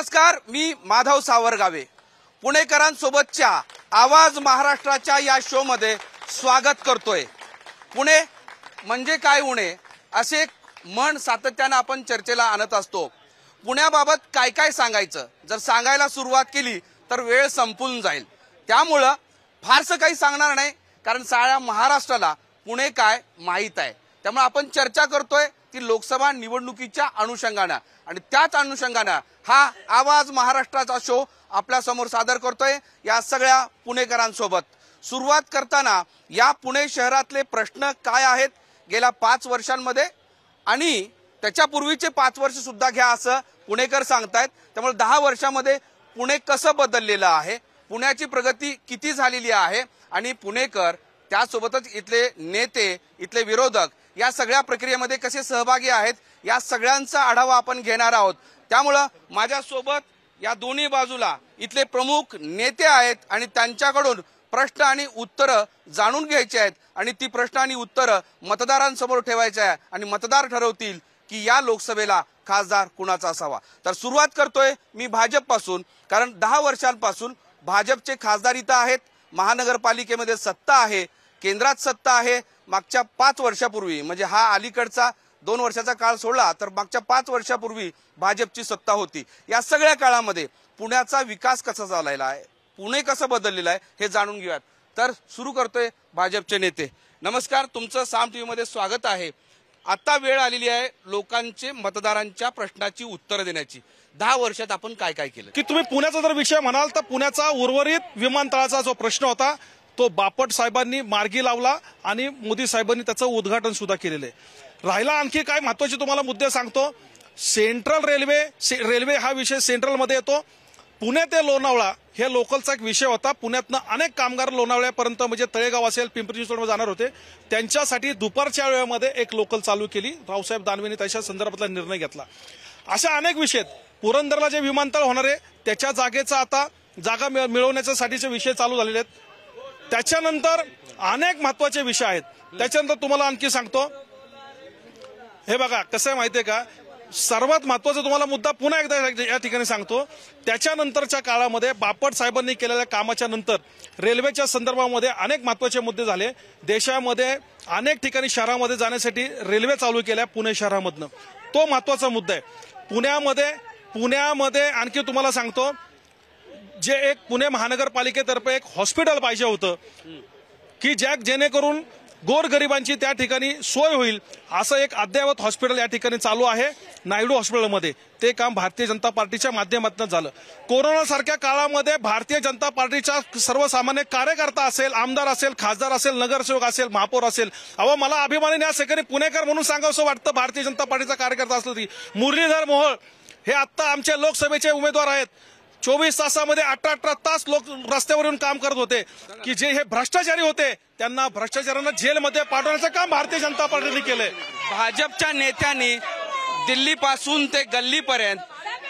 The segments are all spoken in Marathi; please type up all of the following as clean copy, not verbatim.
नमस्कार, मी माधव सावरगावे. पुणेकरांसोबतच्या आवाज महाराष्ट्राच्या या शो मध्ये स्वागत करतोय. पुणे म्हणजे काय उणे असे म्हण सातत्याने आपण चर्चेला आणत असतो. पुण्याबाबत काय काय सांगायचं, जर सांगायला सुरुवात केली तर वेळ संपून जाईल. त्यामुळं फारसं काही सांगणार नाही, कारण साऱ्या महाराष्ट्राला पुणे काय माहीत आहे. त्यामुळे आपण चर्चा करतोय ती लोकसभा निवडणुकीच्या अनुषंगाने, आणि त्याच अनुषंगाने हा आवाज महाराष्ट्राचा शो आपल्या समोर सादर करतोय या सगळ्या पुणेकरांसोबत. सुरुवात करताना या पुणे शहरातले प्रश्न काय आहेत गेल्या 5 वर्षांमध्ये, आणि त्याच्यापूर्वीचे 5 वर्ष सुद्धा घ्या असं पुणेकर सांगतायत. त्यामुळे 10 वर्षांमध्ये पुणे कसं बदललेलं आहे, पुण्याची प्रगती किती झालेली आहे, आणि पुणेकर त्यासोबतच इथले नेते, इथले विरोधक या सगळ्या प्रक्रियेमध्ये कसे सहभागी आहेत, या सगळ्यांचा आढावा आपण घेणार आहोत. त्यामुळं माझ्यासोबत या दोन्ही बाजूला इथले प्रमुख नेते आहेत, आणि त्यांच्याकडून प्रश्न आणि उत्तरं जाणून घ्यायची आहेत, आणि ती प्रश्न आणि उत्तरं मतदारांसमोर ठेवायची आहे, आणि मतदार ठरवतील की या लोकसभेला खासदार कुणाचा असावा. तर सुरुवात करतोय मी भाजपपासून, कारण 10 वर्षांपासून भाजपचे खासदार इथं आहेत. महानगरपालिकेमध्ये सत्ता आहे, केंद्रात सत्ता आहे. मागच्या 5 वर्षापूर्वी, म्हणजे हा अलीकडचा 2 वर्षाचा काळ सोडला तर मागच्या 5 वर्षापूर्वी भाजपची सत्ता होती. या सगळ्या काळामध्ये पुण्याचा विकास कसा झालेला आहे, पुणे कसं बदललेलं आहे हे जाणून घेऊयात. तर सुरू करतोय भाजपचे नेते. नमस्कार, तुमचं साम टीव्ही मध्ये स्वागत आहे. आता वेळ आलेली आहे लोकांचे, मतदारांच्या प्रश्नाची उत्तरं देण्याची. 10 वर्षात आपण काय काय केलं, की तुम्ही पुण्याचा जर विषय म्हणाल तर पुण्याचा उर्वरित विमानतळाचा जो प्रश्न होता तो बापट साहेबांनी मार्गी लावला, आणि मोदी साहेबांनी त्याचं उद्घाटन सुद्धा केलेलं आहे. राहिला आणखी काय महत्वाचे तुम्हाला मुद्दे सांगतो. सेंट्रल रेल्वे हा विषय सेंट्रलमध्ये येतो. पुणे ते लोणावळा हे लोकलचा एक विषय होता. पुण्यातनं अनेक कामगार लोणावळ्यापर्यंत, म्हणजे तळेगाव असेल, पिंपरी चिंचवड जाणार होते, त्यांच्यासाठी दुपारच्या वेळेमध्ये एक लोकल चालू केली. रावसाहेब दानवेंनी त्याच्या संदर्भातला निर्णय घेतला. अशा अनेक विषय. पुरंदरला जे विमानतळ होणार आहे त्याच्या जागेचा आता जागा मिळवण्याच्यासाठीचे विषय चालू झालेले आहेत. त्याच्यानंतर अनेक महत्वाचे विषय आहेत. त्याच्यानंतर तुम्हाला आणखी सांगतो, हे बघा कसं आहे माहितीये का, सर्वात महत्वाचा तुम्हाला मुद्दा पुन्हा एकदा या ठिकाणी सांगतो. त्याच्यानंतरच्या काळामध्ये बापट साहेबांनी केलेल्या कामाच्या नंतर रेल्वेच्या संदर्भामध्ये अनेक महत्वाचे मुद्दे झाले. देशामध्ये अनेक ठिकाणी शहरामध्ये जाण्यासाठी रेल्वे चालू केल्या पुणे शहरामधनं. तो महत्वाचा मुद्दा आहे. पुण्यामध्ये आणखी तुम्हाला सांगतो, जे एक पुणे महानगरपालिकेतर्फे एक हॉस्पिटल पाहिजे होतं की जेणेकरून गोरगरिबांची त्या ठिकाणी सोय होईल, असं एक अद्ययावत हॉस्पिटल या ठिकाणी चालू आहे नायडू हॉस्पिटलमध्ये. ते काम भारतीय जनता पार्टीच्या माध्यमातून झालं. कोरोनासारख्या काळामध्ये भारतीय जनता पार्टीच्या सर्वसामान्य कार्यकर्ता असेल, आमदार असेल, खासदार असेल, नगरसेवक असेल, महापौर असेल, मला अभिमानाने या सेकंडी पुणेकर म्हणून सांगावं वाटतं, भारतीय जनता पार्टीचा कार्यकर्ता असलं तरी. मुरलीधर मोहोळ हे आता आमच्या लोकसभेचे उमेदवार आहेत. 24 तासामध्ये 18 तास लोक रस्त्यावर येऊन काम करत होते, की जे हे भ्रष्टाचारी होते त्यांना भ्रष्टाचारांना जेलमध्ये पाठवण्याचं काम भारतीय जनता पार्टीने केलंय. भाजपच्या नेत्यांनी दिल्लीपासून ते गल्लीपर्यंत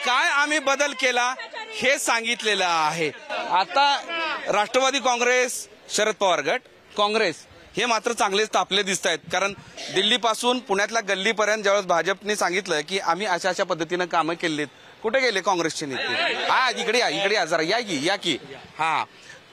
काय आम्ही बदल केला हे सांगितलेलं आहे. आता राष्ट्रवादी काँग्रेस, शरद पवार गट, काँग्रेस हे मात्र चांगलेच तापले दिसत आहेत. कारण दिल्लीपासून पुण्यातल्या गल्लीपर्यंत ज्यावेळेस भाजपने सांगितलं की आम्ही अशा पद्धतीनं कामं केलीत, कुठे गेले काँग्रेसचे नेते? हा, इकडे या जरा, या की. हा,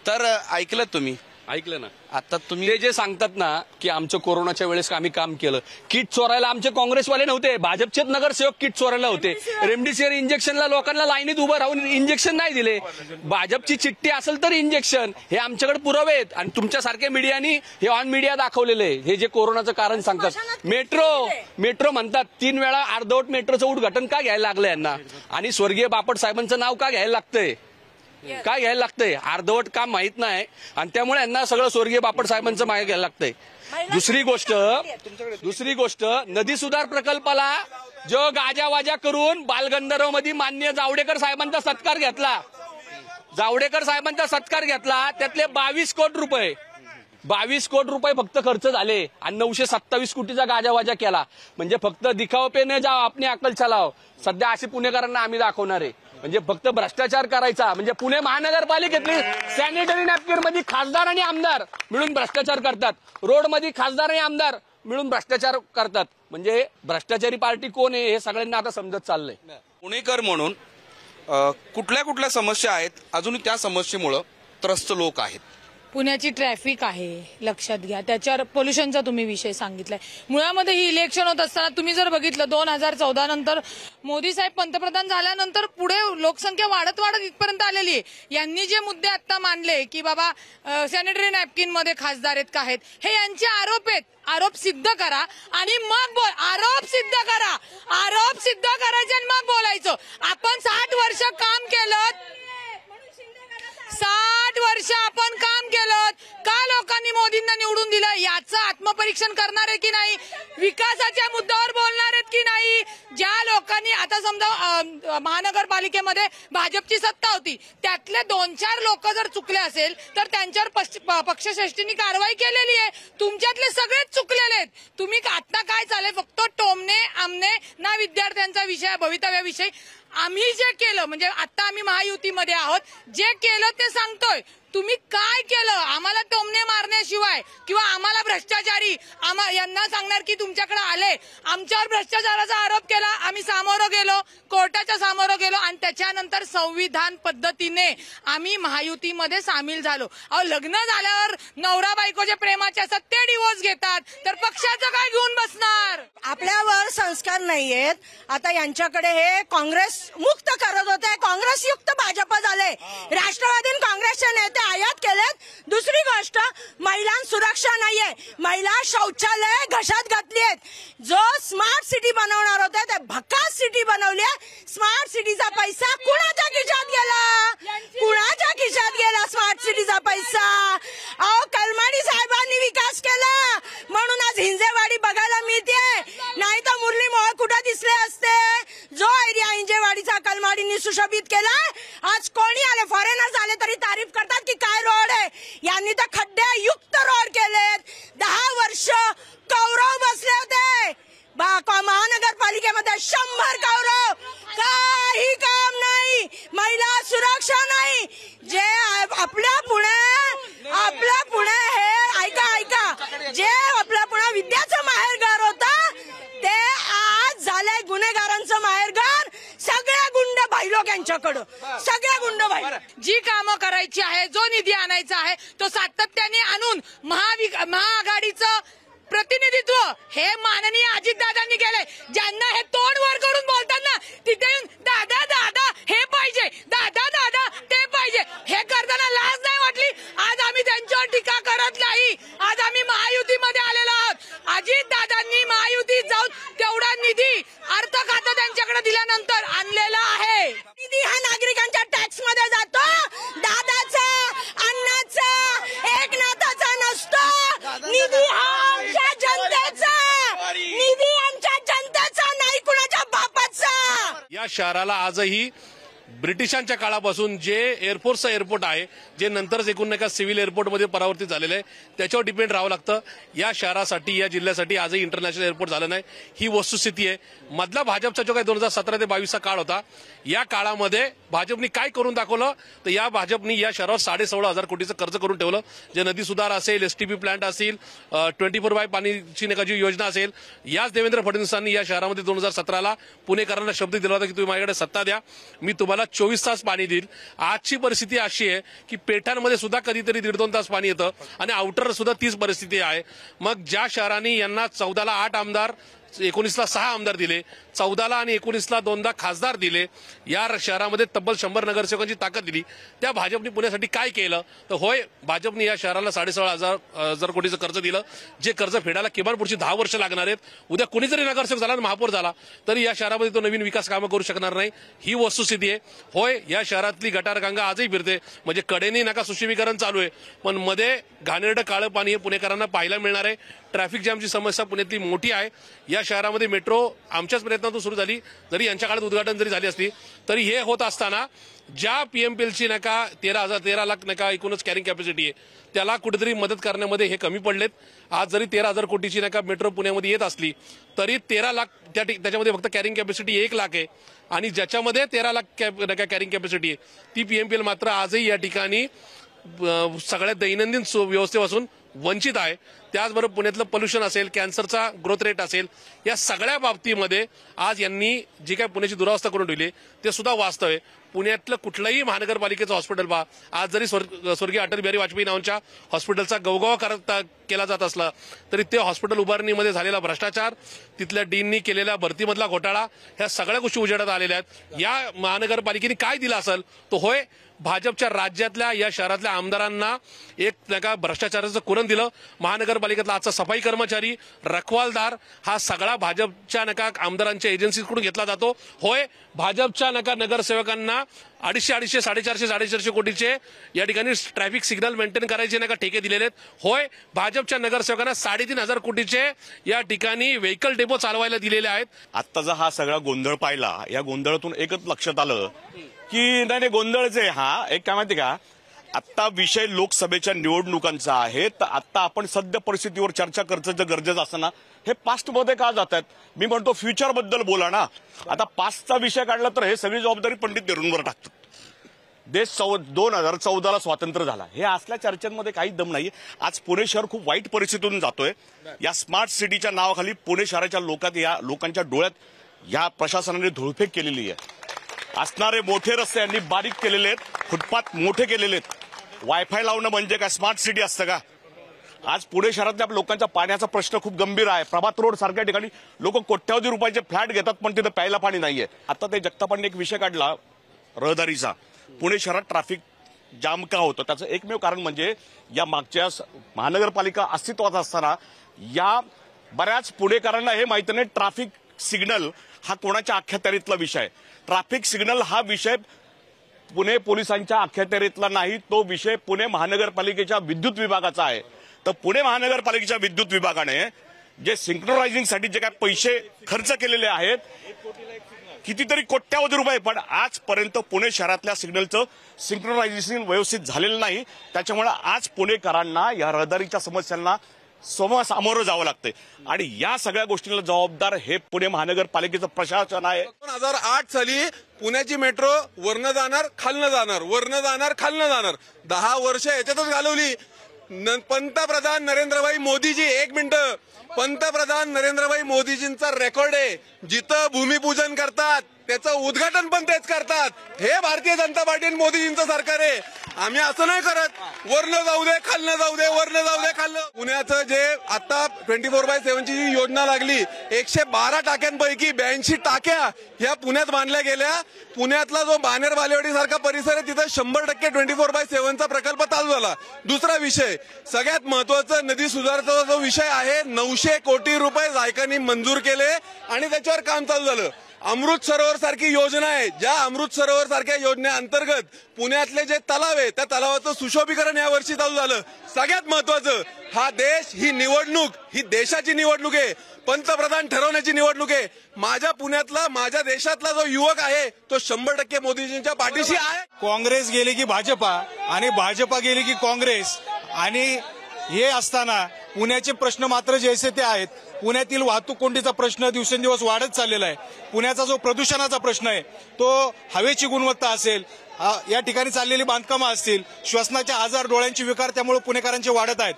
तर ऐकलं तुम्ही? ऐकलं ना. आता तुम्ही ते जे सांगतात ना की आमचं कोरोनाच्या वेळेस आम्ही काम केलं, किट चोरायला आमचे काँग्रेसवाले नव्हते, भाजपचेच नगरसेवक किट चोरायला होते. रेमडेसिवीर इंजेक्शनला लोकांना लाईनीत उभं राहून इंजेक्शन नाही दिले. भाजपची चिठ्ठी असेल तर इंजेक्शन, हे आमच्याकडे पुरावे आहेत. आणि तुमच्यासारख्या मीडियानी हे ऑन मीडिया दाखवलेलं आहे. हे जे कोरोनाचं कारण सांगतात, मेट्रो म्हणतात 3 वेळा अर्धवट मेट्रोचं उद्घाटन का घ्यायला लागलं यांना, आणि स्वर्गीय बापट साहेबांचं नाव का घ्यायला लागतंय? काय घ्यायला लागतंय? अर्धवट काम माहित नाही, आणि त्यामुळे यांना सगळं स्वर्गीय बापट साहेबांचं मागे घ्यायला लागतंय. दुसरी गोष्ट, नदी सुधार प्रकल्पाला जो गाजावाजा करून बालगंधर्व मध्ये माननीय जावडेकर साहेबांचा सत्कार घेतला, त्यातले 22 कोटी रुपये फक्त खर्च झाले, आणि 927 कोटीचा गाजावाजा केला. म्हणजे फक्त दिखाव पे न जाओ, आपली अक्कल चलाव. सध्या अशी पुणेकरांना आम्ही दाखवणार आहे. म्हणजे फक्त भ्रष्टाचार करायचा. म्हणजे पुणे महानगरपालिकेतली सॅनिटरी नॅपकिन मध्ये खासदार आणि आमदार मिळून भ्रष्टाचार करतात, रोड मध्ये खासदार आणि आमदार मिळून भ्रष्टाचार करतात. म्हणजे भ्रष्टाचारी पार्टी कोण आहे हे सगळ्यांना आता समजत चाललंय. पुणेकर म्हणून कुठल्या कुठल्या समस्या आहेत अजूनही त्या समस्येमुळं त्रस्त लोक आहेत? पुण्याची ट्रॅफिक आहे, लक्षात घ्या. त्याच्यावर पोल्युशनचा तुम्ही विषय सांगितलाय. मुळामध्ये ही इलेक्शन होत असताना तुम्ही जर बघितलं 2014 नंतर मोदी साहेब पंतप्रधान झाल्यानंतर पुढे लोकसंख्या वाढत वाढत इथपर्यंत आलेली आहे. यांनी जे मुद्दे आता मांडले की बाबा सॅनिटरी नॅपकिन मध्ये खासदार आहेत का आहेत, हे यांचे आरोप आहेत. आरोप सिद्ध करा आणि मग आरोप सिद्ध करा. आरोप सिद्ध करायचे आणि मग बोलायचं. आपण 60 वर्ष काम केलं, 60 वर्ष आपण काम केलं, का लोकांनी मोदींना निवडून दिलं याचं आत्मपरीक्षण करणार आहे की नाही? विकासाच्या मुद्द्यावर बोलणार आहेत की नाही? ज्या लोकांनी आता समजा महानगरपालिकेमध्ये भाजपची सत्ता होती, त्यातले 2-4 लोक जर चुकले असेल तर त्यांच्यावर पक्षश्रेष्ठींनी कारवाई केलेली आहे. तुमच्यातले सगळेच चुकलेले आहेत. तुम्ही आता काय चाललंय, फक्त टोमणे आमने ना विद्यार्थ्यांचा विषय, भवितव्याविषयी. आम्ही जे केलं म्हणजे आता आम्ही महायुतीमध्ये आहोत, जे केलं ते सांगतोय. तुम्ही काय केलं आम्हाला टोमणे मारण्याशिवाय किंवा आम्हाला भ्रष्टाचारी यांना सांगणार की तुमच्याकडे आले, आमच्यावर भ्रष्टाचाराचा आरोप केला, आम्ही सामोरं गेलो, कोर्टाच्या सामोरं गेलो आणि त्याच्यानंतर संविधान पद्धतीने आम्ही महायुतीमध्ये सामील झालो. अहो, लग्न झाल्यावर नवरा बायकोच्या प्रेमाचे असतात ते डिवोर्स घेतात, तर पक्षाचं काय घेऊन बसणार? आपल्यावर संस्कार नाहीयेत. आता यांच्याकडे हे काँग्रेस मुक्त करत होते, काँग्रेस युक्त भाजप झाले. राष्ट्रवादीन काँग्रेसचे नेते आयात केलेत. दुसरी गोष्ट, महिला सुरक्षा नाहीये. महिला शौचालय घशात घातलीत. जो स्मार्ट सिटी बनवणार होते ते भकास सिटी बनवली. स्मार्ट सिटीचा पैसा कुणाच्या खिशात गेला? कुणाच्या खिशात गेला स्मार्ट सिटीचा पैसा? अहो, कलमाडी साहेबांनी विकास केला म्हणून आज हिंजेवाडी बघायला मिळते, नाही तर मुरली मोहोळ कुठे दिसले असते? जो एरिया हिंजेवाडीचा कलमाडींनी सुशोभित केला, आज कोणी आले फॉरेनर्स आले तरी तारीफ करतात की काय रोड आहे. यांनी तर खड्डे युक्त रोड केलेत. 10 वर्ष कौरव बसले होते महानगरपालिकेमध्ये, 100 कौरव, काही काम नाही, महिला सुरक्षा नाही. जे आपल्या पुणे हे ऐका जे आपल्या पुणे विद्याचं माहेरघर होतं ते आज झालंय गुन्हेगारांचं माहेरघर. सगळ्या गुंड भाईलोक यांच्याकडं, सगळ्या गुंड भाई. जी कामं करायची आहे, जो निधी आणायचा आहे तो सातत्याने आणून महाआघाडीचं प्रतिनिधित्व हे माननीय अजितदादांनी केलंय. ज्यांना हे तोंड वर करून बोलतात ना, तिथे येऊन दादा दादा हे पाहिजे, दादा दादा ते पाहिजे, हे करताना लाज नाही वाटली? आज आम्ही त्यांच्यावर टीका करत नाही. आज आम्ही महायुतीमध्ये आलेलो आहोत. अजितदादांनी महायुतीत जाऊन तेवढा निधी अर्थ खातं त्यांच्याकडे दिल्यानंतर आणलेला आहे. निधी हा नागरिकांच्या टॅक्स मध्ये जातो. दादाचा, अण्णाचा, एकनाथाचा नसतो. निधी हा आमच्या जनतेचा, निधी आमच्या जनतेचा, नाही कुणाच्या बापाचा. या शहराला आजही ब्रिटिशांच्या काळापासून जे एअरफोर्सचं एअरपोर्ट आहे, जे नंतरच एकूण एका सिव्हिल एअरपोर्टमध्ये परावर्तित झालेलं आहे, त्याच्यावर डिपेंड राहावं लागतं. या शहरासाठी, या जिल्ह्यासाठी आजही इंटरनॅशनल एअरपोर्ट झालं नाही, ही वस्तुस्थिती आहे. मधला भाजपचा जो काही 2017 ते 22चा काळ होता, या काळामध्ये भाजपनी काय करून दाखवलं, तर या भाजपनी या शहरावर 16,500 कोटीचं कर्ज करून ठेवलं. जे नदी सुधार असेल, एसटीपी प्लांट असेल, 24/7 पाणीची जी योजना असेल, याच देवेंद्र फडणवीसांनी या शहरामध्ये 2017ला पुणेकरांना शब्द दिला होता की तुम्ही माझ्याकडे सत्ता द्या, मी तुम्हाला 24 तास पाणी देईल. आजची परिस्थिती अशी आहे की पेठांमध्ये सुद्धा कधीतरी 1.5-2 तास पाणी येतं आणि आउटर सुद्धा तीच परिस्थिती आहे. मग ज्या शहरांनी यांना 14ला 8 आमदार, 19ला 6 आमदार दिले, 14ला आणि 19ला 2दा खासदार दिले, या शहरामध्ये तब्बल 100 नगरसेवकांची ताकद दिली, त्या भाजपने पुण्यासाठी काय केलं? तर होय, भाजपने या शहराला 16,500 कोटीचं कर्ज दिलं, जे कर्ज फेडायला किमान पुढची 10 वर्ष लागणार आहेत. उद्या कुणी जरी नगरसेवक झाला आणि महापौर झाला तरी या शहरामध्ये तो नवीन विकास कामं करू शकणार नाही, ही वस्तुस्थिती आहे. होय, या शहरातली गटारगंगा आजही फिरते, म्हणजे कडेने नका सुशोभीकरण चालू आहे, पण मध्ये घाणेरडं काळं पाणी हे पुणेकरांना पाहायला मिळणार आहे. ट्रॅफिक जॅमची समस्या पुण्यातली मोठी आहे. या शहरामध्ये मेट्रो आमच्याच प्रयत्नातून सुरू झाली, जरी यांच्या काळात उद्घाटन जरी झाली असली तरी हे होत असताना ज्या पीएमपीएलची नका 13 लाख नका एकूणच कॅरिंग कॅपॅसिटी आहे, त्याला कुठेतरी मदत करण्यामध्ये हे कमी पडलेत. आज जरी 13,000 कोटीची नका मेट्रो पुण्यामध्ये येत असली तरी 13 लाख त्याच्यामध्ये फक्त कॅरिंग कॅपॅसिटी 1 लाख आहे, आणि ज्याच्यामध्ये 13 लाख नका कॅरिंग कॅपॅसिटी आहे ती पीएमपीएल मात्र आजही या ठिकाणी सगळ्या दैनंदिन व्यवस्थेपासून वंचित आहे. त्याचबरोबर पुण्यातलं पोल्युशन असेल, कॅन्सरचा ग्रोथ रेट असेल, या सगळ्या बाबतीमध्ये आज यांनी जी काय पुण्याची दुरावस्था करून ठेवली ते सुद्धा वास्तव आहे. पुण्यातलं कुठलंही महानगरपालिकेचं हॉस्पिटल पहा, आज जरी स्वर्गीय अटल बिहारी वाजपेयी नावाच्या हॉस्पिटलचा गवगवा केला जात असला तरी ते हॉस्पिटल उभारणीमध्ये झालेला भ्रष्टाचार, तिथल्या डीननी केलेल्या भरतीमधला घोटाळा, ह्या सगळ्या गोष्टी उजेडात आलेल्या आहेत. या महानगरपालिकेने काय दिलं असेल तो होय भाजपच्या राज्यातल्या या शहरातल्या आमदारांना एक नका भ्रष्टाचाराचं कुरण दिलं. महानगरपालिकेतला आजचा सफाई कर्मचारी, रखवालदार हा सगळा भाजपच्या नका आमदारांच्या एजन्सीकडून घेतला जातो. होय भाजपच्या नका नगरसेवकांना 250, 450 कोटीचे या ठिकाणी ट्रॅफिक सिग्नल मेंटेन करायचे नका ठेके दिलेले आहेत. होय भाजपच्या नगरसेवकांना 3,500 कोटीचे या ठिकाणी व्हेकल डेपो चालवायला दिलेले आहेत. आत्ताचा हा सगळा गोंधळ पाहिला, या गोंधळातून एकच लक्षात आलं की नाही गोंधळच आहे हा. एक काय माहिती का, आत्ता विषय लोकसभेच्या निवडणुकांचा आहे, तर आत्ता आपण सद्य परिस्थितीवर चर्चा करणं गरजेचं असताना हे पास्टमध्ये का जात आहेत? मी म्हणतो फ्युचर बद्दल बोला ना. आता पास्टचा विषय काढला तर हे सगळी जबाबदारी पंडित नेहरूंवर टाकतात. देश 2014ला स्वातंत्र्य झाला, हे असल्या चर्चांमध्ये काही दम नाहीये. आज पुणे शहर खूप वाईट परिस्थितीतून जातोय. या स्मार्ट सिटीच्या नावाखाली पुणे शहराच्या लोकांच्या डोळ्यात या प्रशासनाने धुळफेक केलेली आहे. असणारे मोठे रस्ते यांनी बारीक केलेले आहेत, फुटपाथ मोठे केलेले आहेत. वायफाय लावणं म्हणजे काय स्मार्ट सिटी असतं का? आज पुणे शहरातल्या लोकांच्या पाण्याचा प्रश्न खूप गंभीर आहे. प्रभात रोड सारख्या ठिकाणी लोक कोट्यावधी रुपयाचे फ्लॅट घेतात, पण तिथं प्यायला पाणी नाहीये. आता ते जगतापांनी एक विषय काढला रहदारीचा. पुणे शहरात ट्रॅफिक जाम का होतं त्याचं एकमेव कारण म्हणजे या मागच्या महानगरपालिका अस्तित्वात असताना या बऱ्याच पुणेकरांना हे माहिती नाही ट्रॅफिक सिग्नल हा कोणाच्या अख्यात्यारीतला विषय आहे. ट्रॅफिक सिग्नल हा विषय पुणे पोलिसांच्या अखत्यारीतला नाही, तो विषय पुणे महानगरपालिकेच्या विद्युत विभागाचा आहे. तर पुणे महानगरपालिकेच्या विद्युत विभागाने जे सिंक्रोनायझिंगसाठी जे काय पैसे खर्च केलेले आहेत, कितीतरी कोट्यावधी रुपये, पण आजपर्यंत पुणे शहरातल्या सिग्नलचं सिंक्रोनायझेशन व्यवस्थित झालेलं नाही. त्याच्यामुळे आज पुणेकरांना या रहदारीच्या समस्यांना सामोरं जावं लागतंय आणि या सगळ्या गोष्टींना जबाबदार हे पुणे महानगरपालिकेचं प्रशासन आहे. 2008 साली पुण्याची मेट्रो वरनं जाणार खालनं जाणार, वरनं जाणार खालनं जाणार, 10 वर्ष याच्यातच घालवली. पंतप्रधान नरेंद्रभाई मोदीजी, एक मिनिट, पंतप्रधान नरेंद्रभाई मोदीजींचा रेकॉर्ड आहे, जिथं भूमिपूजन करतात त्याचं उद्घाटन पण तेच करतात. हे भारतीय जनता पार्टी आणि मोदीजींचं सरकार आहे. आम्ही असं नाही करत, वरनं जाऊ दे खालनं जाऊ दे, वरनं जाऊ दे खालनं. पुण्याचं जे आता 24/7 ची योजना लागली, 112 टाक्यांपैकी 82 टाक्या ह्या पुण्यात बांधल्या गेल्या. पुण्यातला जो बाणेर बालेवाडी सारखा परिसर आहे तिथं 100% 24/7चा प्रकल्प चालू झाला. दुसरा विषय सगळ्यात महत्वाचा, नदी सुधारचा जो विषय आहे, 900 कोटी रुपये जायकांनी मंजूर केले आणि त्याच्यावर काम चालू झालं. अमृत सरोवर सारखी योजना आहे, ज्या अमृत सरोवर सारख्या योजनेअंतर्गत पुण्यातले जे तलाव आहे त्या तलावाचं सुशोभीकरण यावर्षी चालू झालं. सगळ्यात महत्वाचं, हा देश, ही निवडणूक ही देशाची निवडणूक आहे, पंतप्रधान ठरवण्याची निवडणूक आहे. माझ्या पुण्यातला, माझ्या देशातला जो युवक आहे तो 100% मोदीजींच्या पाठीशी आहे. काँग्रेस गेली की भाजपा आणि भाजपा गेली की काँग्रेस, आणि हे असताना पुण्याचे प्रश्न मात्र जैसे ते आहेत. पुण्यातील वाहतूक कोंडीचा प्रश्न दिवसेंदिवस वाढत चाललेला आहे. पुण्याचा जो प्रदूषणाचा प्रश्न आहे, तो हवेची गुणवत्ता असेल, या ठिकाणी चाललेली बांधकामं असतील, श्वसनाचे आजार, डोळ्यांचे विकार त्यामुळे पुणेकरांचे वाढत आहेत.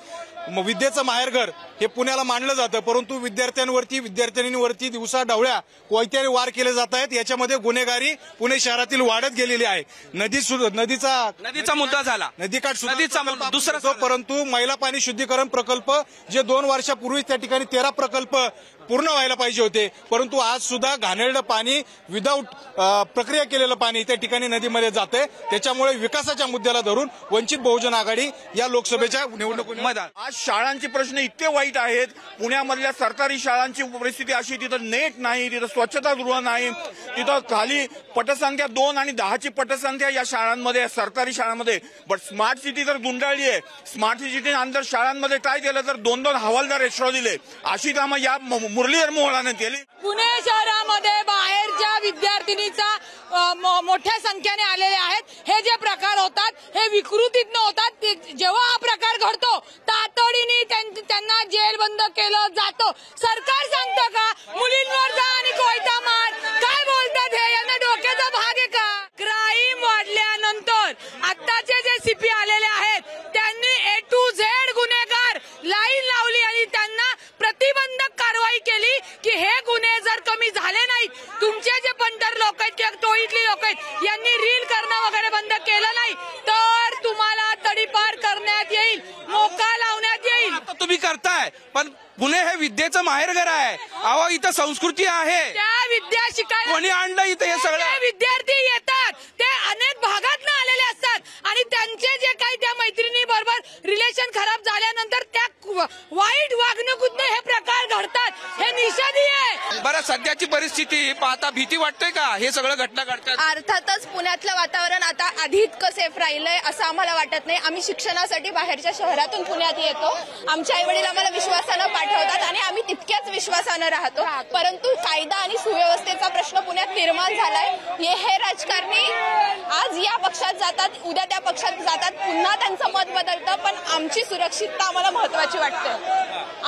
विद्येचं माहेरघर हे पुण्याला मानलं जातं, परंतु विद्यार्थ्यांवरती दिवसा ढवळ्या कोयत्याने वार केले जात आहेत. याच्यामध्ये गुन्हेगारी पुणे शहरातील वाढत गेलेली आहे. नदीचा मुद्दा झाला, नदीकाठ नदीचा दुसरा, परंतु मैला पाणी शुद्धीकरण प्रकल्प जे 2 वर्षापूर्वी त्या ठिकाणी 13 प्रकल्प पूर्ण व्हायला पाहिजे होते, परंतु आज सुद्धा घाणेरडं पाणी, विदाऊट प्रक्रिया केलेलं पाणी त्या ठिकाणी नदीमध्ये जाते. त्याच्यामुळे विकासाच्या मुद्द्याला धरून वंचित बहुजन आघाडी या लोकसभेच्या निवडणुकीत आज शाळांचे प्रश्न इतके वाईट आहेत. पुण्यामधल्या सरकारी शाळांची परिस्थिती अशी, तिथं नेट नाही, तिथं स्वच्छतागृह नाही, तिथं खाली पटसंख्या 2 आणि 10ची पटसंख्या या शाळांमध्ये, सरकारी शाळांमध्ये. बट स्मार्ट सिटी तर गुंडाळली आहे. स्मार्ट सिटी अंदर शाळांमध्ये काय केलं तर 2-2 हवालदार एक्स्ट्रा दिले. अशी कामं या मुरलीधर मोहोळाने केली. पुणे शहरामध्ये बाहेरच्या विद्यार्थिनीचा मोठ्या संख्येने आलेले आहेत. हे जे प्रकार होतात हे विकृतीतनं होतात. जेव्हा हा प्रकार घडतो तातडीने त्यांना जेल बंद केलं जातं. सरकार सांगतं का मुलींवर जा आणि कोयता मार? काय बोलतात हे? यांना डोक्याचा भाग आहे का? क्राईम वाढल्यानंतर आत्ताचे जे सीपी आलेले आहेत त्यांनी A to Z गुन्हेगार लाईन लावली आणि त्यांना प्रतिबंधक कारवाई केली की हे गुन्हे जर कमी झाले नाहीत, तुमचे जे पंटर लोक आहेत एक टोळीतली लोक आहेत, यांनी रील करणं वगैरे बंद केलं नाही तर तुम्हाला तडीपार करण्यात येईल, मोका लावण्यात येईल. आता तुम्ही करताय, पण पुणे हे विद्येचं माहेरघर आहे. अहो इथं संस्कृती आहे. त्या विद्या शिकायला कोणी आणलं इथं हे सगळं? जे विद्यार्थी येतात ते अनेक भागातनं आलेले असतात आणि त्यांचे जे काही त्या मैत्रिणी बरोबर रिलेशन खराब झाल्यानंतर त्या वाईट वागणुकीतून हे प्रकार घडतात. हे निषेधी आहे. बरं, सध्याची परिस्थिती पाहता भीती वाटते का हे सगळं घटना घडतात? अर्थातच पुण्यातलं वातावरण आता आधी इतकं सेफ राहिलंय असं आम्हाला वाटत नाही. आम्ही शिक्षणासाठी बाहेरच्या शहरातून पुण्यात येतो. आमचे आईवडील आम्हाला विश्वासानं पाठवतात आणि आम्ही तितक्याच विश्वासानं राहतो. परंतु कायदा आणि सुव्यवस्थेचा प्रश्न पुण्यात निर्माण झालाय. हे राजकारणी आज या पक्षात जातात, उद्या त्या पक्षात जातात, पुन्हा त्यांचं मत बदलतं. पण आमची सुरक्षितता आम्हाला महत्वाची वाटते.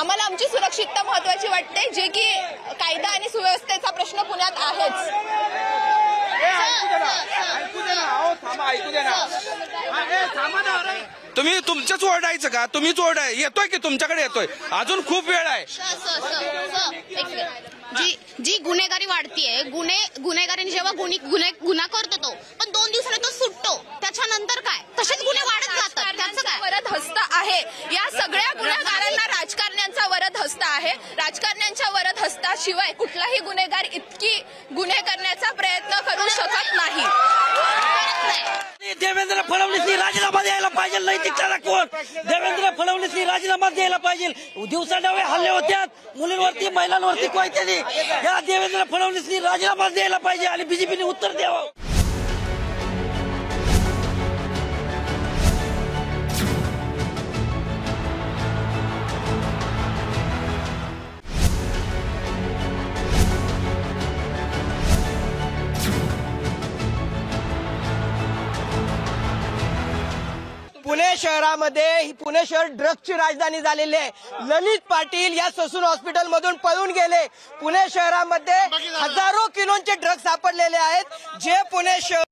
आम्हाला आमची सुरक्षितता महत्वाची वाटते, जे की कायदा आणि सुव्यवस्थेचा प्रश्न पुण्यात आहेच. तुम्ही तुमचंच ओरडायचं का? तुम्हीच ओरडाय येतोय की तुमच्याकडे येतोय? अजून खूप वेळ आहे. जी गुन्हेगारी वाढतीये, गुन्हेगारीने जेव्हा गुन्हा करतो तो, पण 2 दिवसांनी तो सुटतो, त्याच्यानंतर काय? तसेच गुन्हे वाढत जातात. त्याचं काय? वरद हस्त आहे. या सगळ्या गुन्हेगारांना राजकारण्यांचा वरद हस्त आहे. राजकारण्यांच्या वरद हस्ताशिवाय कुठलाही गुन्हेगार इतकी गुन्हे करण्याचा प्रयत्न करू शकत नाही. देवेंद्र फडणवीसनी राजीनामा द्यायला पाहिजे. नैतिकता कोण? देवेंद्र फडणवीसनी राजीनामा द्यायला पाहिजे. दिवसाढवळे हल्ले होत्यात मुलींवरती, महिलांवरती, कोयत्यानी. या देवेंद्र फडणवीसनी राजीनामा द्यायला पाहिजे आणि बीजेपीने उत्तर द्यावं. पुणे शहरामध्ये पुणे शहर ड्रग्सची राजधानी झालेली आहे. ललित पाटील या ससून हॉस्पिटल मधून पळून गेले. पुणे शहरामध्ये हजारो किलोचे ड्रग्स सापडलेले आहेत. जे पुणे शहर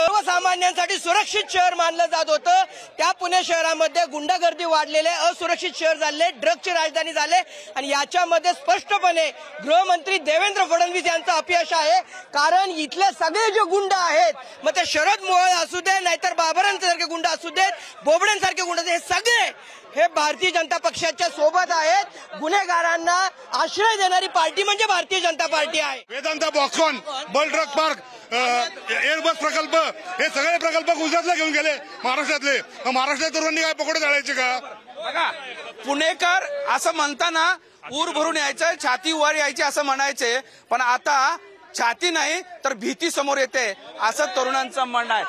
सर्वसामान्यांसाठी सुरक्षित शहर मानलं जात होतं, त्या पुणे शहरामध्ये गुंडागर्दी वाढलेले, असुरक्षित शहर झाले, ड्रग्सची राजधानी झाले. आणि याच्यामध्ये स्पष्टपणे गृहमंत्री देवेंद्र फडणवीस यांचं अपयश आहे. कारण इथले सगळे जे गुंड आहेत, मग ते शरद मोहोळ असू दे, नाहीतर बाबरांसारखे गुंड असू देत, बोबड्यांसारखे गुंड, हे सगळे हे भारतीय जनता पक्षाच्या सोबत आहेत. गुन्हेगारांना आश्रय देणारी पार्टी म्हणजे भारतीय जनता पार्टी आहे. वेदांता बॉक्सॉन, बल ड्रग पार्क, एअरबस प्रकल्प, हे सगळे प्रकल्प गुजरातला घेऊन गेले महाराष्ट्रातले. महाराष्ट्रात तरुणांनी काय पकडे जाळायचे का? बघा, पुणेकर असं म्हणताना ऊर भरून यायचं, छाती वर यायची असं म्हणायचे, पण आता छाती नाही तर भीती समोर येते असं तरुणांचं म्हणणं आहे.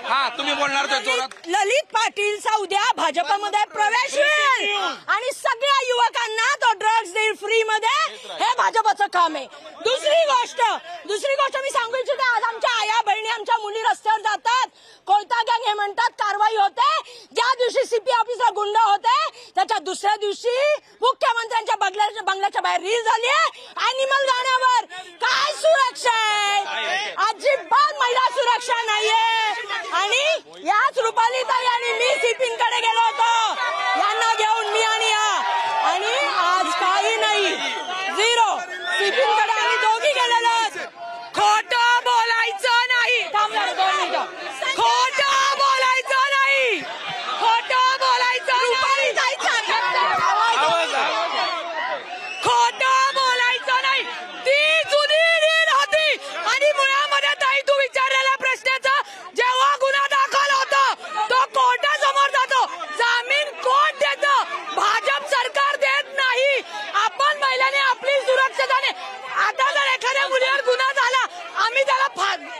हा, तुम्ही बोलणार होते जोरात. ललित पाटीलचा उद्या भाजपमध्ये प्रवेश होईल आणि सगळ्या युवकांना तो ड्रग्स देईल फ्री मध्ये. हे भाजपचं काम आहे. दुसरी गोष्ट मी सांगू इच्छिते, आज आमच्या आया बहिणी, आमच्या मुली रस्त्यावर जातात, कोयता गँग हे म्हणतात, कारवाई होते. ज्या दिवशी सीपी ऑफिसला गुंड होते त्याच्या दुसऱ्या दिवशी मुख्यमंत्र्यांच्या बंगल्याच्या बाहेर रील झाली आहे. अॅनिमल गाण्यावर काय सुरक्षा आहे? अजिबात महिला सुरक्षा नाहीये. आणि याच रुपालीताई आणि मी सीपींकडे गेलो होतो, यांना घेऊन मी आणि आणि आज काही नाही, झिरो. सीपींकडे आम्ही दोघी गेलेलो. खोटं बोलायचं नाही. खोटं बोलायचं नाही. खोटं बोलायचं रुपालीताई, खोटं बोलायचं नाही. ती जुनी रील होती आणि मुळामध्ये ताई तू विचारलेल्या प्रश्नाचा जेव्हा गुन्हा दाखल होतो तो कोर्टासमोर जातो. जामीन कोर्ट देतं, भाजप सरकार देत नाही. आपण महिलांनी आपली सुरक्षितताने, आता जर एखाद्या मुलीवर गुन्हा झाला आम्ही त्याला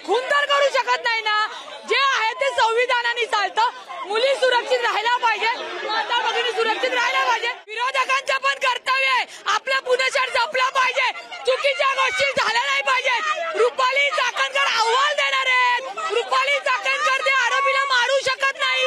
खून तर करू शकत नाही ना. जे आहे ते संविधानाने चालतं. मुली सुरक्षित राहायला पाहिजे, माता भगिनी सुरक्षित राहायला पाहिजे. विरोधकांचं पण कर्तव्य आहे, आपलं पुणे शहर जपलं पाहिजे, चुकीच्या गोष्टी झाल्या नाही पाहिजे. रुपाली चाकणकर अहवाल देणार आहेत. रुपाली चाकणकर ते आरोपीला मारू शकत नाही.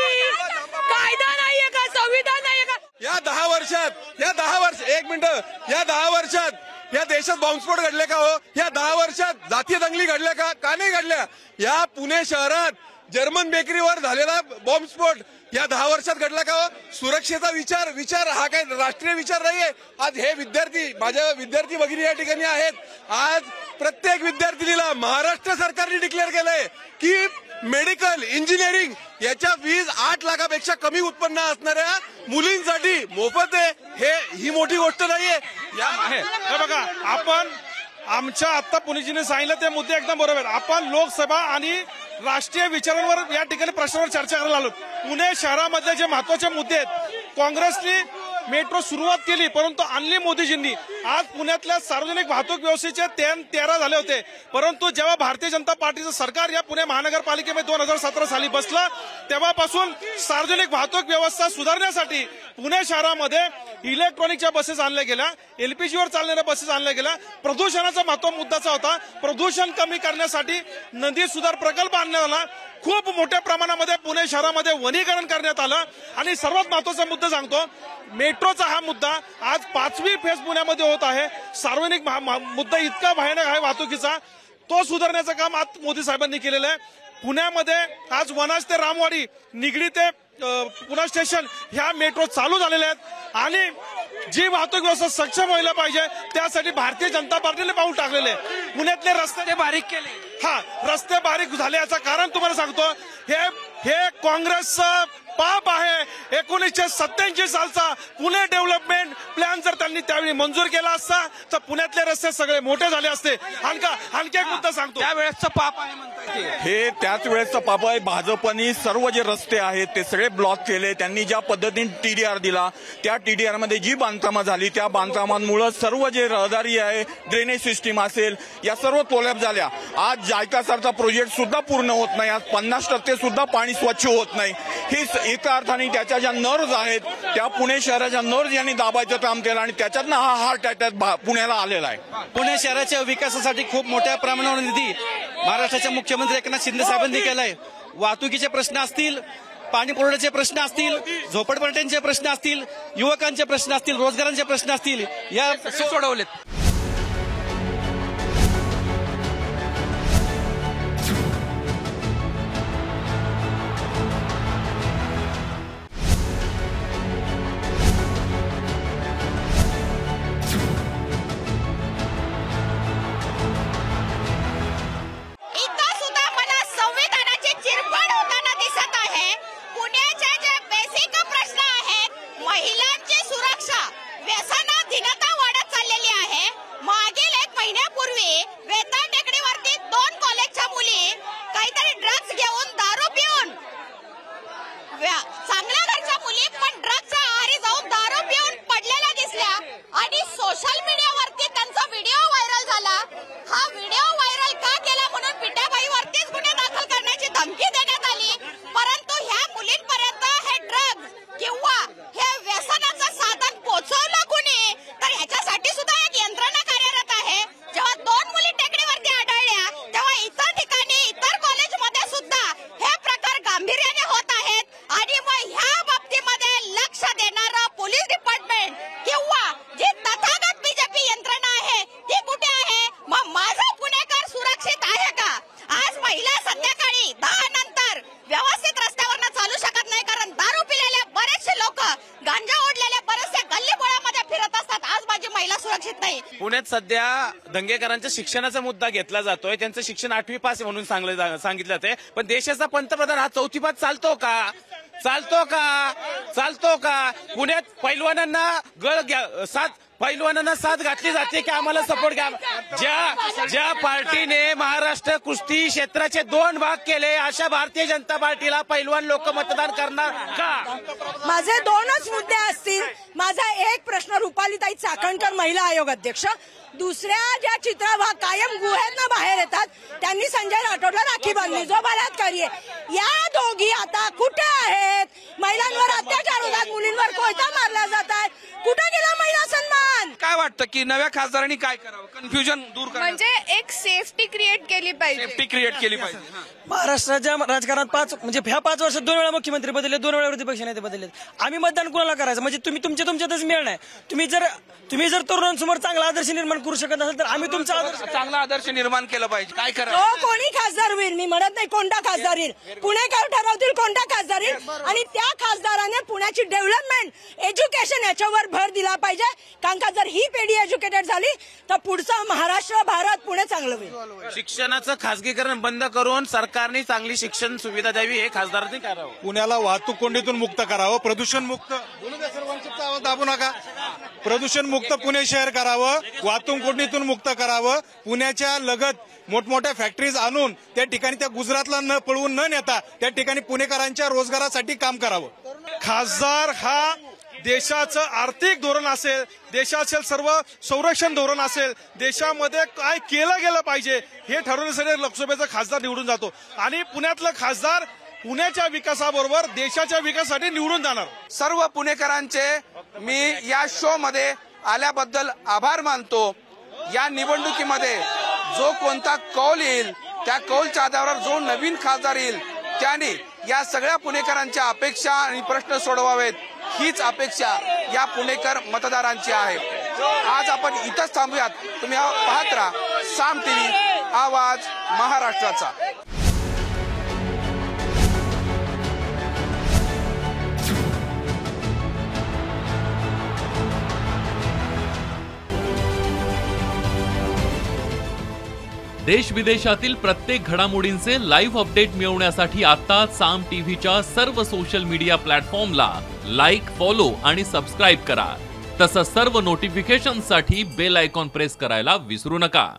कायदा नाहीये का? संविधान नाहीये का? या 10 वर्षात एक मिनिट, या 10 वर्षात या देशात बॉम्बस्फोट घडले का हो? या 10 वर्षात जातीय दंगली घडल्या का? का नाही घडल्या? या पुणे शहरात जर्मन बेकरीवर झालेला बॉम्बस्फोट या 10 वर्षात घडला का? सुरक्षेचा विचार हा काय राष्ट्रीय विचार नाहीये. आज हे विद्यार्थी, माझ्या विद्यार्थी भगिनी या ठिकाणी आहेत. आज प्रत्येक विद्यार्थिनीला महाराष्ट्र सरकारने डिक्लेअर केलंय की मेडिकल, इंजिनिअरिंग याच्या फीज 8 लाखापेक्षा कमी उत्पन्न असणाऱ्या मुलींसाठी मोफत आहे. ही मोठी गोष्ट नाहीये. हे बघा, आपण आमच्या आता पुणेजीने सांगितलं ते मुद्दे एकदम बरोबर. आपण लोकसभा आणि राष्ट्रीय विचारांवर या ठिकाणी प्रश्नावर चर्चा करायला आलो. पुणे शहरामधले जे महत्वाचे मुद्दे आहेत, काँग्रेसने मेट्रो सुरुवात केली परंतु आणली मोदीजींनी. आज पुण्यातल्या सार्वजनिक वाहतूक व्यवस्थेचे 13 झाले होते, परंतु जेव्हा भारतीय जनता पार्टीचं सरकार या पुणे महानगरपालिकेमध्ये 2017 साली बसलं तेव्हापासून सार्वजनिक वाहतूक व्यवस्था सुधारण्यासाठी पुणे शहरामध्ये इलेक्ट्रॉनिकच्या बसेस आणल्या गेल्या, एलपीजीवर चालणाऱ्या बसेस आणल्या गेल्या. प्रदूषणाचा महत्त्वाचा मुद्दाचा होता. प्रदूषण कमी करण्यासाठी नदी सुधार प्रकल्प आणण्यात आला. खूप मोठ्या प्रमाणामध्ये पुणे शहरामध्ये वनीकरण करण्यात आलं. आणि सर्वात महत्वाचा मुद्दा सांगतो, मेट्रोचा हा मुद्दा आज 5वी फेज पुण्यामध्ये होत आहे. सार्वजनिक मुद्दा इतका भयानक आहे वाहतुकीचा, तो सुधारण्याचं काम आज मोदी साहेबांनी केलेलं आहे. पुण्यामध्ये आज वनाज ते रामवाडी, निगडी ते पुणे स्टेशन ह्या मेट्रो चालू झालेल्या आहेत. आणि जी वाहतूक व्यवस्था सक्षम व्हायला पाहिजे त्यासाठी भारतीय जनता पार्टीने पाऊल टाकलेले. पुण्यातले रस्ते बारीक केले. रस्ते बारीक झाले याचं कारण तुम्हाला सांगतो, हे काँग्रेसचं पाप आहे. 1987 सालचा पुणे डेव्हलपमेंट प्लॅन जर त्यांनी त्यावेळी मंजूर केला असता तर पुण्यातले रस्ते सगळे मोठे झाले असते. आणखी एक मुद्दा सांगतो, त्यावेळेसचं पाप आहे म्हणतात. हे त्याच वेळेचं पाप आहे. भाजपनी सर्व जे रस्ते आहेत ते सगळे ब्लॉक केले. त्यांनी ज्या पद्धतीने TDR दिला, त्या TDR मध्ये जी बांधकामं झाली त्या बांधकामांमुळे सर्व जे रहदारी आहे, ड्रेनेज सिस्टीम असेल, या सर्व कोलॅप्स झाल्या. आज जायकासारखा प्रोजेक्ट सुद्धा पूर्ण होत नाही. आज 50% सुद्धा पाणी स्वच्छ होत नाही. ही एका अर्थाने त्याच्या ज्या नर्व्ज आहेत त्या पुणे शहराच्या नर्व्ज यांनी दाबायचं काम केलं आणि त्याच्यातनं हा हार्ट अटॅक पुण्याला आलेला आहे. पुणे शहराच्या विकासासाठी खूप मोठ्या प्रमाणावर निधी महाराष्ट्राच्या मुख्यमंत्री एकनाथ शिंदे साहेबांनी केलाय. वाहतुकीचे प्रश्न असतील, पाणी पुरवठ्याचे प्रश्न असतील, झोपडपट्ट्यांचे प्रश्न असतील, युवकांचे प्रश्न असतील, रोजगारांचे प्रश्न असतील, या सोडवलेत. पुण्यात सध्या दंगेकरांच्या शिक्षणाचा मुद्दा घेतला जातोय. त्यांचं शिक्षण 8वी पास म्हणून सांगितलं जाते, पण देशाचा पंतप्रधान हा 4थी पास चालतो का? पुण्यात पैलवानांना साथ घातली जाते की आम्हाला सपोर्ट घ्या. ज्या पार्टीने महाराष्ट्र कुस्ती क्षेत्राचे 2 भाग केले अशा भारतीय जनता पार्टीला पैलवान लोक मतदान करणार का? माझे 2च मुद्दे असतील. माझा एक प्रश्न रुपालीताई चाकणकर, महिला आयोग अध्यक्ष. दुसऱ्या ज्या चित्रभाग कायम गुहेतनं बाहेर येतात त्यांनी संजय राठोडला राखी बांधली, जो बलात्कारी आहे. या दोघी आता कुठे आहेत? महिलांवर अत्याचार होतात, मुलींवर कोयता मारला जात आहे. कुठे गेला महिला सन्मान? काय वाटतं वाटतं की नव्या खासदारांनी काय करावं, कन्फ्युजन दूर करावं, म्हणजे एक सेफ्टी क्रिएट केली पाहिजे. सेफ्टी क्रिएट केली पाहिजे. हां. महाराष्ट्राच्या राजकारणात म्हणजे ह्या 5 वर्षात 2 वेळा मुख्यमंत्री बदलले, 2 वेळा विरोधी पक्ष नेते बदलले. आम्ही मतदान कोणाला करायचं? म्हणजे तुम्ही तुमच्यातच मिळ नाही. तुम्ही जर तरुणांसमोर चांगला आदर्श निर्माण करू शकत असाल तर आम्ही तुमचा आदर्श चांगला आदर्श निर्माण केला पाहिजे. काय तो करावं? कोणी खासदार होईल मी म्हणत नाही कोणता खासदार येईल, पुणेकर ठरवतील कोणता खासदार येईल. आणि त्या खासदाराने पुण्याची डेव्हलपमेंट, एज्युकेशन याच्यावर भर दिला पाहिजे. कारण का जर ही पिढी एज्युकेटेड झाली तर पुढचा महाराष्ट्र, भारत, पुणे चांगलं होईल. शिक्षणाचं खासगीकरण बंद करून सरकारने चांगली शिक्षण सुविधा द्यावी, हे खासदारांनी करावं. पुण्याला वाहतूक कोंडीतून मुक्त करावं, प्रदूषण मुक्त, बोलू द्या सर, वंचितचा आवाज दाबू नका. प्रदूषण मुक्त पुणे शहर करावं, वाहतूक कोंडीतून मुक्त करावं. पुण्याच्या लगत मोठमोठ्या फॅक्टरीज आणून त्या ठिकाणी त्या गुजरातला न पळवून न नेता त्या ठिकाणी पुणेकरांच्या रोजगारासाठी काम करावं. खासदार हा देशाचं आर्थिक धोरण असेल, देशाचे सर्व संरक्षण धोरण असेल, देशामध्ये काय केलं गेलं पाहिजे हे ठरवण्यासाठी लोकसभेचा खासदार निवडून जातो. आणि पुण्यातलं खासदार पुण्याच्या विकासाबरोबर देशाच्या विकासासाठी निवडून जाणार. सर्व पुणेकरांचे मी या शो मध्ये आल्याबद्दल आभार मानतो. या निवडणुकीमध्ये जो कोणता कौल येईल त्या कौलच्या आधारावर जो नवीन खासदार येईल त्याने या सगळ्या पुणेकरांच्या अपेक्षा आणि प्रश्न सोडवावेत, हीच अपेक्षा या पुणेकर मतदारांची आहे. आज आपण इथंच थांबूयात. तुम्ही पाहत राहा साम टीव्ही, आवाज महाराष्ट्राचा. देश विदेशातील प्रत्येक घडामोडींचे लाईव्ह अपडेट मिळवण्यासाठी आता साम टीव्हीच्या सर्व सोशल मीडिया प्लॅटफॉर्मला लाईक, फॉलो आणि सबस्क्राईब करा. तसंच सर्व नोटिफिकेशनसाठी बेल आयकॉन प्रेस करायला विसरू नका.